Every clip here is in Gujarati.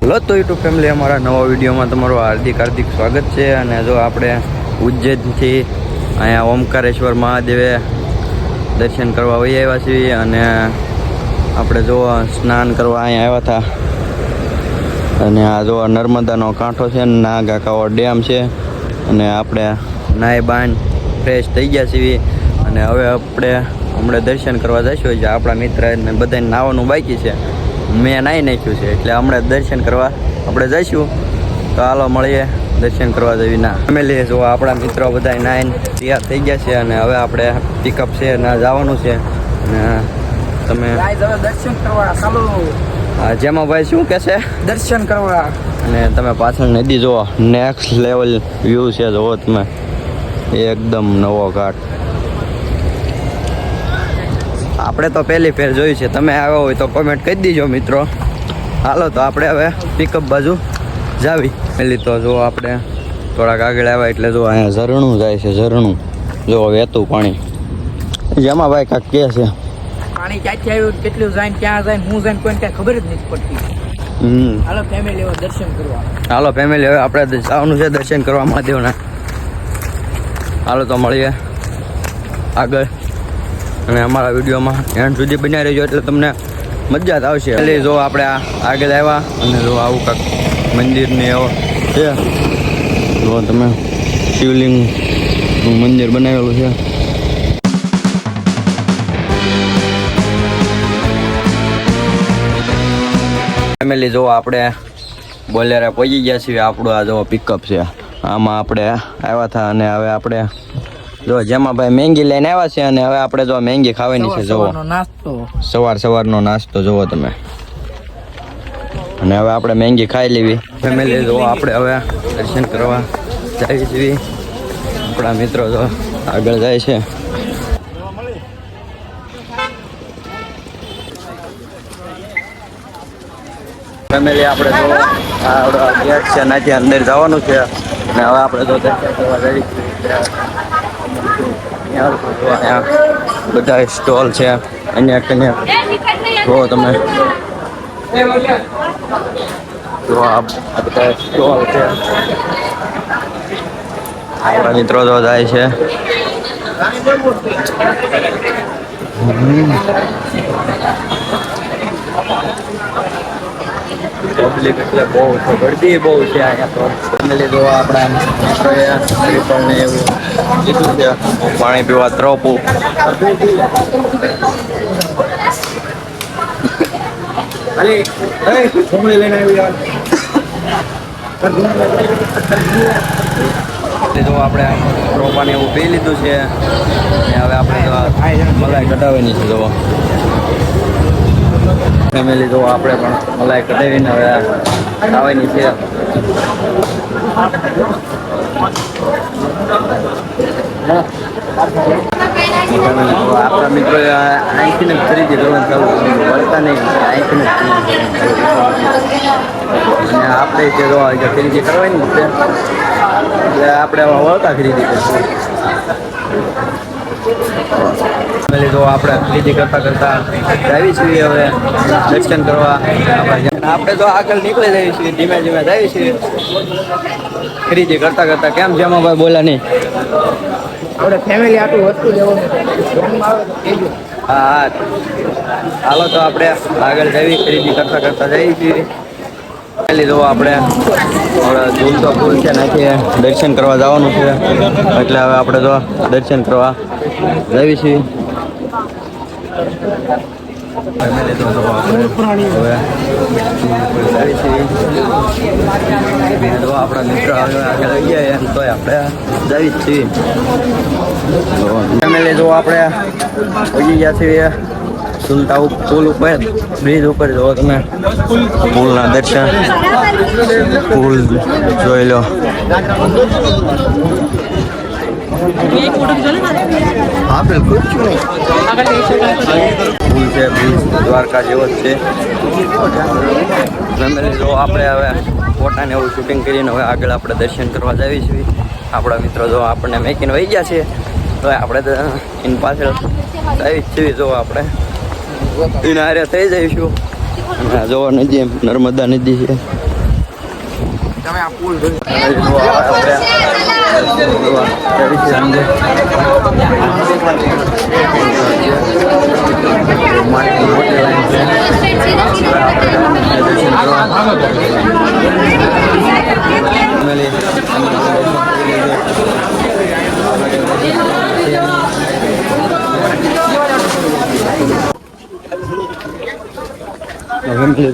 હેલો તો યુટ્યુબ ફેમિલી, અમારા નવા વિડીયોમાં તમારું હાર્દિક સ્વાગત છે. અને જો આપણે ઉજ્જૈનથી અહીંયા ઓમકારેશ્વર મહાદેવે દર્શન કરવા વહી આવ્યા છીએ. અને આપણે જો સ્નાન કરવા અહીંયા આવ્યા હતા. અને આ જો નર્મદાનો કાંઠો છે, નાગાકાવો ડેમ છે. અને આપણે નાય બાન ફ્રેશ થઈ ગયા છીએ. અને હવે આપણે હમણાં દર્શન કરવા જઈશું. જે આપણા મિત્ર ને બધાને નાવાનું બાકી છે, મેં નાહી નાખ્યું છે, એટલે હમણાં દર્શન કરવા આપણે જઈશું. તો હાલો મળીએ દર્શન કરવા જઈએ. ના ફેમિલી જો આપણા મિત્રો બધા નાઈને તૈયાર થઈ ગયા છે. અને હવે આપણે પિકઅપ છે ના જવાનું છે. અને તમે દર્શન કરવા ચાલો. જેમાં ભાઈ શું કહે છે? દર્શન કરવા. અને તમે પાછળ નદી જુઓ, નેક્સ્ટ લેવલ વ્યૂ છે. જુઓ તમે, એકદમ નવો ઘાટ. આપણે તો પહેલી ફેર જોયું છે, તમે આવ્યા હોય તો કોમેન્ટ કરી દીજો મિત્રો. હાલો તો આપણે હવે પિકઅપ બાજુ જાવી. પહેલી તો જો આપણે થોડાક આગળ આવ્યા એટલે જો અહીંયા ઝરણું જાય છે. ઝરણું જો વહેતું પાણી. જેમાં ભાઈ કાંક કહે છે પાણી ક્યાંથી આવ્યું, કેટલું જાય, ક્યાં જાય, હું જાય, કોઈને કાંઈ ખબર જ નથી પડતી. હાલો ફેમિલી હવે દર્શન કરવા. હાલો ફેમિલી હવે આપણે જવાનું છે દર્શન કરવા મહાદેવના. હાલો તો મળીએ આગળ. અને અમારા વિડીયોમાં એન્ડ સુધી બનાવી રહેજો, એટલે તમને મજા જ આવશે. એટલે જો આપણે આગળ આવ્યા અને જો આવું કાંક મંદિરને એવો છે. જો તમે શિવલિંગનું મંદિર બનાવેલું છે. ફેમિલી જો આપણે બોલેરા પહોંચી ગયા છીએ. આપણું આ જો પિકઅપ છે, આમાં આપણે આવ્યા હતા. અને હવે આપણે જો જેમાં ભાઈ મેંગી લઈને આવ્યા છે. અને હવે આપણે જો મેંગી ખાવાની છે. જુઓ સવારનો નાસ્તો જુઓ તમે. અને હવે આપણે મેંગી ખાઈ લેવી. ફેમિલી જો આપણે હવે દર્શન કરવા જઈએ છીએ. આપણા મિત્રો જો આગળ જાય છે. ફેમિલી આપણે જો આ ગેટ છે, ત્યાંથી અંદર જવાનું છે. અને હવે આપણે જો દર્શન કરવા જઈએ છીએ. બધા સ્ટોલ છે અહીંયા જો તમે. જો આ બધા સ્ટોલ છે. આપણા મિત્રો તો જાય છે. પબ્લિક એટલે બહુ છે, ગળદી બહુ છે અહીંયા. તો ફેમિલી જો આપણા મિત્રોને એવું કીધું છે પાણી પીવા ત્રોપું. જો આપણે ત્રોપાને એવું પી લીધું છે. અને હવે આપણે મલાઈ કઢાવવાની છે. જો ફેમિલી જો આપણે પણ મલાઈ કઢાવીને હવે ખાવાની છે. આપણા મિત્રો અહીંથી ને ખરીદી કરવાનું ચાલુ વળતા નહીં, અહીંથી ને. અને આપણે જે ખરીદી કરવાની છે એટલે આપણે વળતા ખરીદી કરીશું. તો આપણે ખરીદી કરતા જઈએ છીએ હવે દર્શન કરવા. આપણે તો આગળ નીકળી જઈએ છીએ, ધીમે ધીમે જઈએ છીએ ખરીદી કરતા. કેમ જેમાં ભાઈ બોલા નહીં? આપણે ફેમિલી આટલું વસ્તુ લેવાનું. હા હાલો તો આપણે આગળ જઈએ, ખરીદી કરતા જઈએ છીએ. લીધો આપણે ઝૂલતો પુલ છે, નાખીએ દર્શન કરવા જવાનું છે. એટલે હવે આપણે તો દર્શન કરવા જઈએ છીએ. આપણા મિત્ર આગળ આવી ગયા એમ તો આપણે જઈએ જ છીએ. ફેમિલી જો આપણે પહોંચી ગયા છીએ ઝૂલતા પુલ ઉપર, બ્રિજ ઉપર. જો તમે પુલના દર્શન, પુલ જોઈ લો. હા બિલકુલ પુલ છે, બ્રિજ દ્વારકા જેવો જ છે. ફેમિલી જો આપણે હવે ફોટાને એવું શૂટિંગ કરીને હવે આગળ આપણે દર્શન કરવા જઈએ છીએ. આપણા મિત્રો જો આપણને મેકીને વહી ગયા છે, તો આપણે તો એની પાછળ આવી જ છીએ. જો આપણે એના હારે થઈ જઈશું. જોવા નદી નર્મદા નદી છે. તમે આ પુલ જોઈ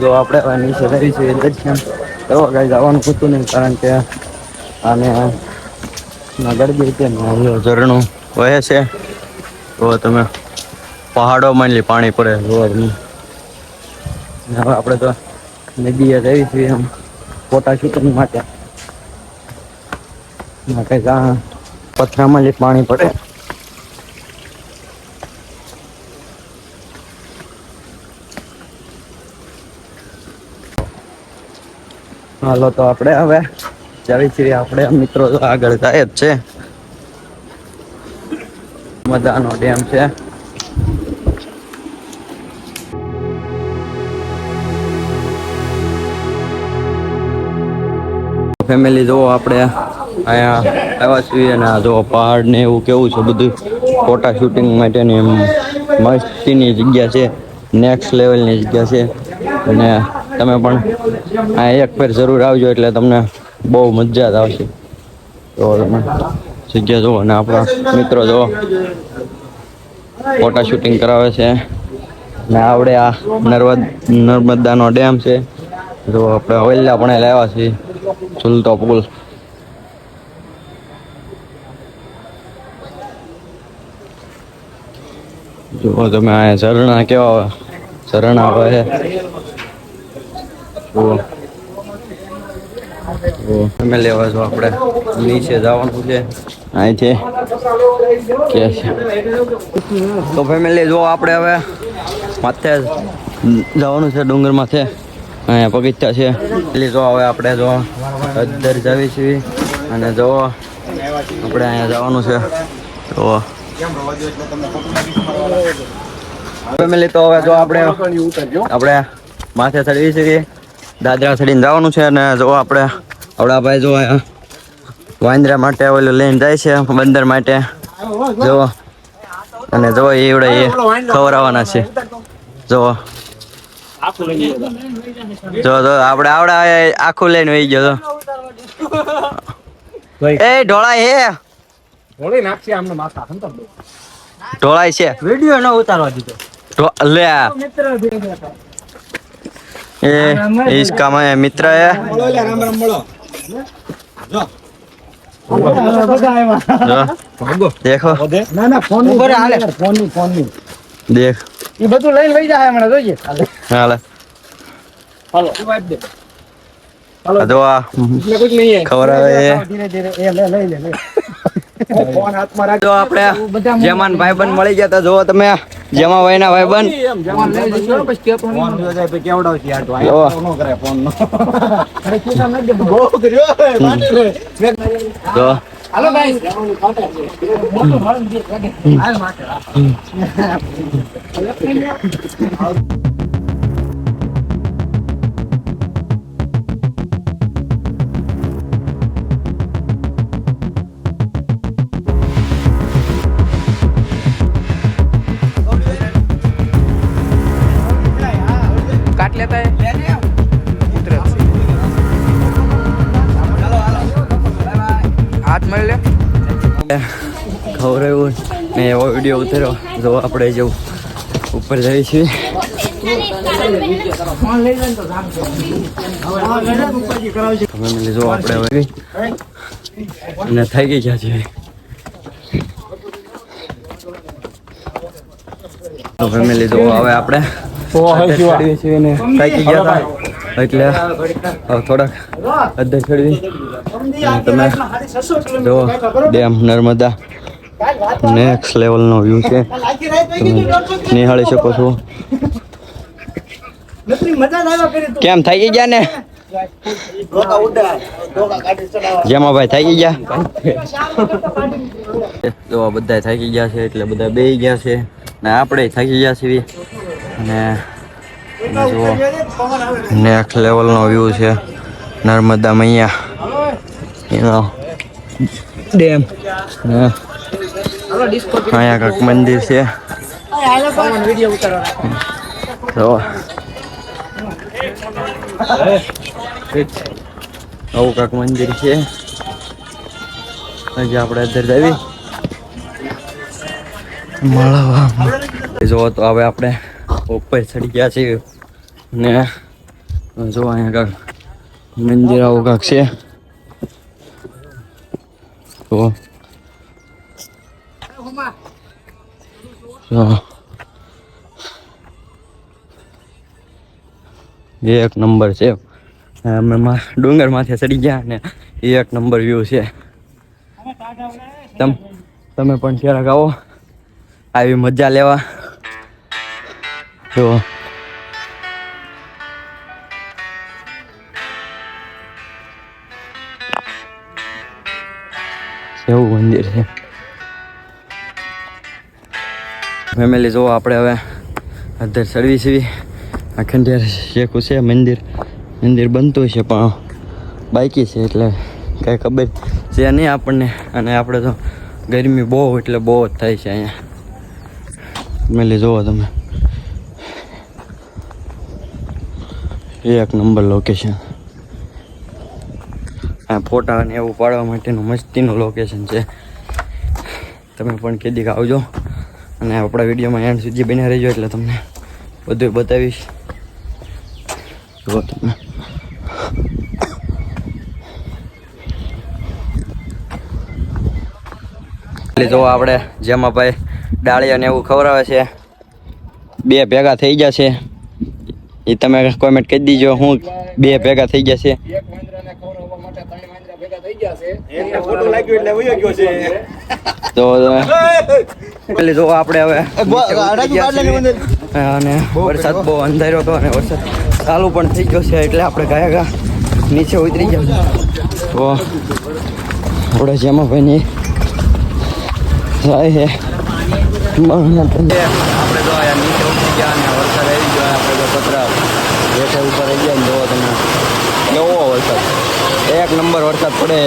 તો આપણે નીચે કરીશું દર્શન એવો કઈ જવાનું પૂછતું નહીં, કારણ કે આને ગરબી છે ને ઝરણું વહે છે તો તમે પહાડોમાં પાણી પડે રોડનું. હવે આપણે તો નદીએ જઈએ છીએ એમ ફોટા શૂટિંગ માટે. પથરામાં પાણી પડે. હાલો તો આપણે હવે જઈએ છીએ. આપણે મિત્રો તો આગળ જાય જ છે. મજાનો ડેમ છે. ફેમિલી જો આપણે અહીંયા આવ્યા છીએ અને આ જો પહાડ ને એવું કેવું છે બધું ફોટા શૂટિંગ માટેની મસ્તીની જગ્યા છે. નેક્સ્ટ લેવલની જગ્યા છે અને તમે પણ આ એક ફેર જરૂર આવજો એટલે તમને બહુ મજા જ આવશે. તો તમે જગ્યા જુઓ અને આપણા મિત્રો જુઓ ફોટા શૂટિંગ કરાવે છે. ને આપણે આ નર્મદાનો ડેમ છે. જો આપણે હવેલા પણ લાવ્યા છીએ ઝૂલતો પુલ. જો તમે આ ઝરણા કેવા ઝરણા વહે. તમે લેવા છો આપણે નીચે જવાનું છે અહીંથી કે છે. તો ફેમિલી જો આપણે હવે માથે જવાનું છે ડુંગર માથે. અહીંયા પગથિયા છે એટલે જો હવે આપણે જો અંદર જઈએ છીએ અને જો આપણે અહીંયા જવાનું છે. તો ફેમિલી તો હવે જો આપણે માથે ચડવી છીએ. દાદરા ચડીને જવાનું છે અને જો આપણે આપણા ભાઈ જો વાંદરા માટે ઓલું લઈને જાય છે બંદર માટે. જો અને જો એવડે એ ખવડાવવાના છે. જો જો આપણે આવડે આખું લઈને વહી ગયો. એ ઢોળાય હે ઢોળાય છે. વિડીયો ન ઉતારવા દીધો લે. એ इसका मैं मित्र है. देखो देख એ બધું લઈને લઈ જાય હમણાં જોઈએ. હાલે હાલો જો આ ખબર આવે ધીરે ધીરે એ લઈ લે ફોન હાથમાં રાખ. જો આપણે જેમાન ભાઈબંધ મળી ગયા હતા. જો તમે જેમા ભાઈના ભાઈબંધ તો હાલો ગાઈસ काट लेता है हाथ मर ले ખબર એવું મેં એવો વિડીયો ઉતાર્યો. જો આપણે જેવું ઉપર જઈએ છીએ. ફેમિલી જો આપણે હવે અને થઈ ગઈ ગયા છે. તો ફેમિલી જો હવે આપણે ચડીએ છીએ ને થાકી ગયા હતા એટલે થોડાક અડધે ચડવી. તમે જો ડેમ નર્મદા નેક્સ્ટ લેવલનો વ્યૂ છે. તમે નિહાળી શકો છો. કેમ થઈ ગયા ને જેમાં ભાઈ થઈ ગયા. જો બધા થાકી ગયા છે એટલે બધા બેસી ગયા છે ને આપણે થાકી ગયા છીએ. અને જો નેક્સ્ટ લેવલનો વ્યૂ છે. નર્મદા મૈયા એનો ડેમ. હાલો ડિસ્કો અહીંયા કાંક મંદિર છે. હાલો પણ વિડિયો ઉતારવાનો. તો આવું કાંક મંદિર છે. હજી આપણે અંદર જવી જો તો હવે આપણે ઉપર ચડી ગયા છીએ ને જો અહીંયા કાંક મંદિર આવું કાંક છે. તો એક નંબર છે. અમે ડુંગર માથે ચડી ગયા ને એક નંબર વ્યૂ છે. તમે પણ ક્યારેક આવો આવી મજા લેવા. જો એવું મંદિર છે. ફેમિલી જો આપણે હવે અંદર ચડવી છીએ. આ ખંડેર શેખું છે મંદિર બનતું છે પણ બાકી છે એટલે કાંઈ ખબર છે નહીં આપણને. અને આપણે તો ગરમી બહુ એટલે બહુ જ થાય છે અહીંયા. ફેમિલી જુઓ તમે એક નંબર લોકેશન. આ ફોટા અને એવું પાડવા માટેનું મસ્તીનું લોકેશન છે. તમે પણ કેદીક આવજો અને આપણા વિડીયોમાં એન્ડ સુધી બન્યા રહેજો એટલે તમને બધું બતાવીશ. જુઓ તમે જો આપણે જેમાં ભાઈ ડાળિયા ને એવું ખવડાવે છે. 2 ભેગા થઈ જશે એ તમે કોમેન્ટ કરી દીજો. હું 2 ભેગા થઈ જશે તો પેલી જો આપણે હવે અને વરસાદ બહુ અંધાર્યો હતો અને વરસાદ ચાલુ પણ થઈ ગયો છે એટલે આપણે ગયા નીચે ઉતરી ગયા. તો આપણે જેમાં ભાઈ જાય છે આપણે તો અહીંયા નીચે ઉતરી ગયા અને વરસાદ આવી ગયો. આપણે તો પતરા બેઠા ઉપર આવી ગયા ને જોવો તમે કેવો વરસાદ. એક નંબર વરસાદ પડે.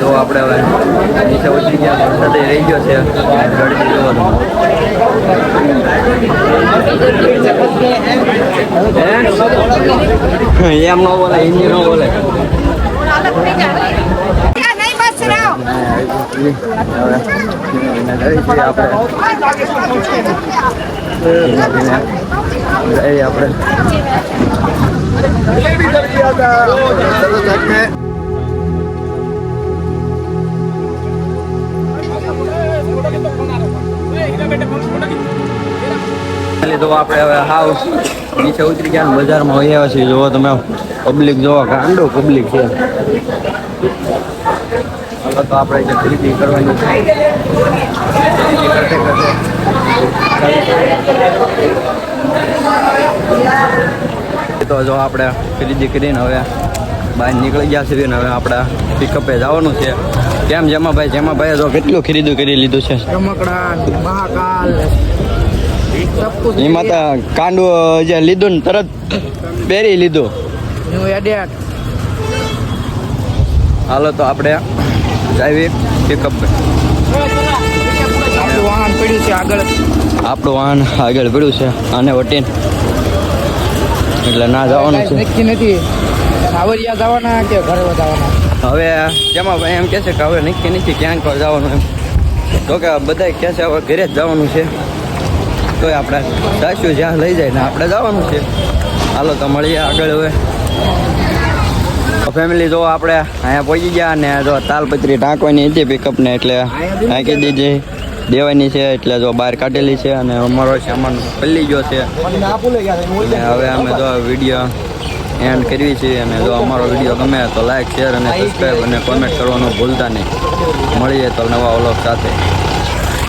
તો આપણે હવે નીચે ઉતરી ગયા. વરસાદ રહી ગયો છે. એમ ન બોલે હિન્દી ન બોલે. તો આપણે હવે હાવ નીચે ઉતરી ગયા. બજારમાં વહી આવ્યા છીએ. જોવો તમે પબ્લિક જોવો ગાંડો પબ્લિક છે. હવે તો આપણે જે ખરીદી કરવાની છે ખરીદી કરતે તો જો આપણે ખરીદી કરીને હવે બહાર નીકળી ગયા છીએ ને હવે આપણે પિકઅપે જવાનું છે. કેમ જેમાં ભાઈ તો કેટલું ખરીદું કરી લીધું છે. રમકડા મહાકાલ એમાં તો કાંડું જે લીધું ને તરત પહેરી લીધું. હાલો તો આપણે જાવી પિકઅપ. આપણું વાહન પડ્યું છે આગળ પડ્યું છે આને વટીને એટલે ના જવાનું છે. નક્કી નથી આવરિયા જવાના કે ઘરે જવાના. હવે જેમાં ભાઈ એમ કહે છે કે હવે નક્કી નથી ક્યાંક જવાનું એમ. તો કે બધા કહે છે હવે ઘરે જ જવાનું છે. તો આપણે સાસુ જ્યાં લઈ જાય ને આપણે જવાનું છે. હાલો તો મળીએ આગળ. હવે ફેમિલી જો આપણે અહીંયા પહોંચી ગયા ને જો તાલપત્રી ટાંકવાની હતી પિકઅપને એટલે ટાંકી દીધી દેવાની છે. એટલે જો બહાર કાઢેલી છે અને અમારો સામાન પલ્લી ગયો છે. હવે અમે તો વિડીયો એન્ડ કરવી છે. અને જો અમારો વિડીયો ગમે તો લાઈક શેર અને સબસ્ક્રાઈબ અને કોમેન્ટ કરવાનું ભૂલતા નહીં. મળીએ તો નવા વ્લોગ સાથે.